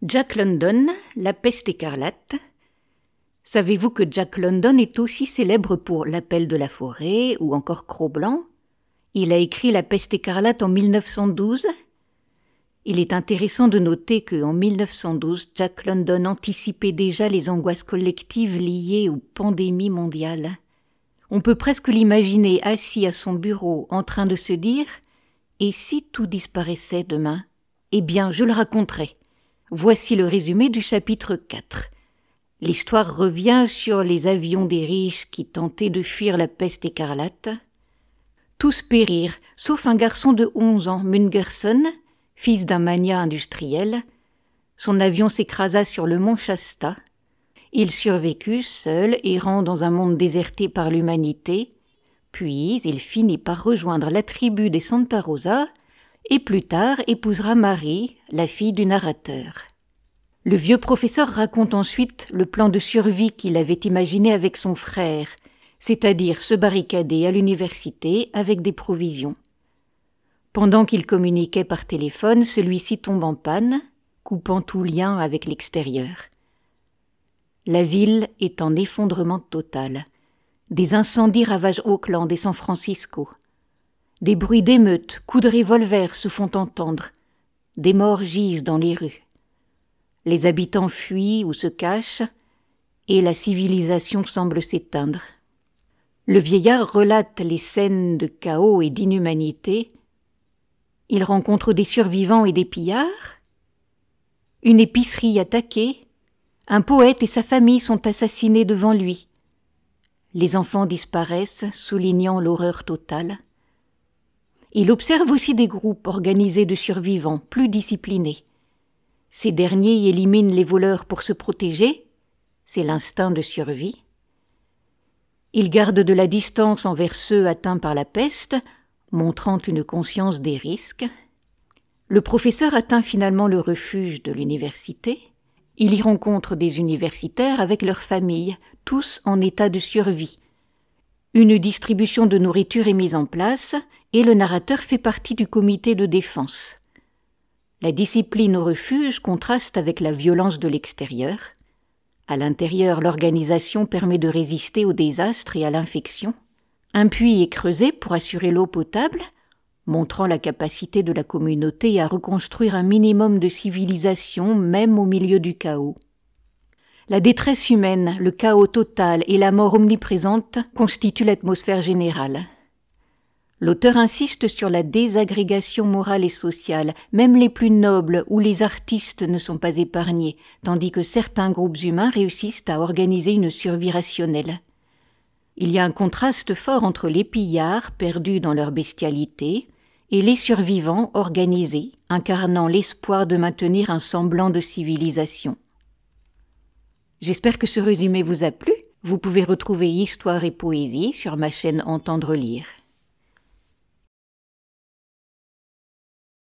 Jack London, la peste écarlate. Savez-vous que Jack London est aussi célèbre pour L'appel de la forêt ou encore Cro-Blanc? Il a écrit La peste écarlate en 1912. Il est intéressant de noter qu'en 1912, Jack London anticipait déjà les angoisses collectives liées aux pandémies mondiales. On peut presque l'imaginer assis à son bureau en train de se dire « Et si tout disparaissait demain ? Eh bien, je le raconterai. » Voici le résumé du chapitre 4. L'histoire revient sur les avions des riches qui tentaient de fuir la peste écarlate. Tous périrent, sauf un garçon de 11 ans, Mungerson, fils d'un magnat industriel. Son avion s'écrasa sur le mont Shasta. Il survécut, seul, errant dans un monde déserté par l'humanité. Puis il finit par rejoindre la tribu des Santa Rosa et plus tard épousera Marie, la fille du narrateur. Le vieux professeur raconte ensuite le plan de survie qu'il avait imaginé avec son frère, c'est-à-dire se barricader à l'université avec des provisions. Pendant qu'il communiquait par téléphone, celui-ci tombe en panne, coupant tout lien avec l'extérieur. La ville est en effondrement total. Des incendies ravagent Oakland et San Francisco. Des bruits d'émeutes, coups de revolver se font entendre. Des morts gisent dans les rues. Les habitants fuient ou se cachent, et la civilisation semble s'éteindre. Le vieillard relate les scènes de chaos et d'inhumanité. Il rencontre des survivants et des pillards. Une épicerie attaquée. Un poète et sa famille sont assassinés devant lui. Les enfants disparaissent, soulignant l'horreur totale. Il observe aussi des groupes organisés de survivants, plus disciplinés. Ces derniers éliminent les voleurs pour se protéger, c'est l'instinct de survie. Ils gardent de la distance envers ceux atteints par la peste, montrant une conscience des risques. Le professeur atteint finalement le refuge de l'université. Il y rencontre des universitaires avec leurs familles, tous en état de survie. Une distribution de nourriture est mise en place et le narrateur fait partie du comité de défense. La discipline au refuge contraste avec la violence de l'extérieur. À l'intérieur, l'organisation permet de résister au désastre et à l'infection. Un puits est creusé pour assurer l'eau potable, montrant la capacité de la communauté à reconstruire un minimum de civilisation même au milieu du chaos. La détresse humaine, le chaos total et la mort omniprésente constituent l'atmosphère générale. L'auteur insiste sur la désagrégation morale et sociale, même les plus nobles ou les artistes ne sont pas épargnés, tandis que certains groupes humains réussissent à organiser une survie rationnelle. Il y a un contraste fort entre les pillards perdus dans leur bestialité et les survivants organisés, incarnant l'espoir de maintenir un semblant de civilisation. J'espère que ce résumé vous a plu. Vous pouvez retrouver Histoire et poésie sur ma chaîne Entendre lire.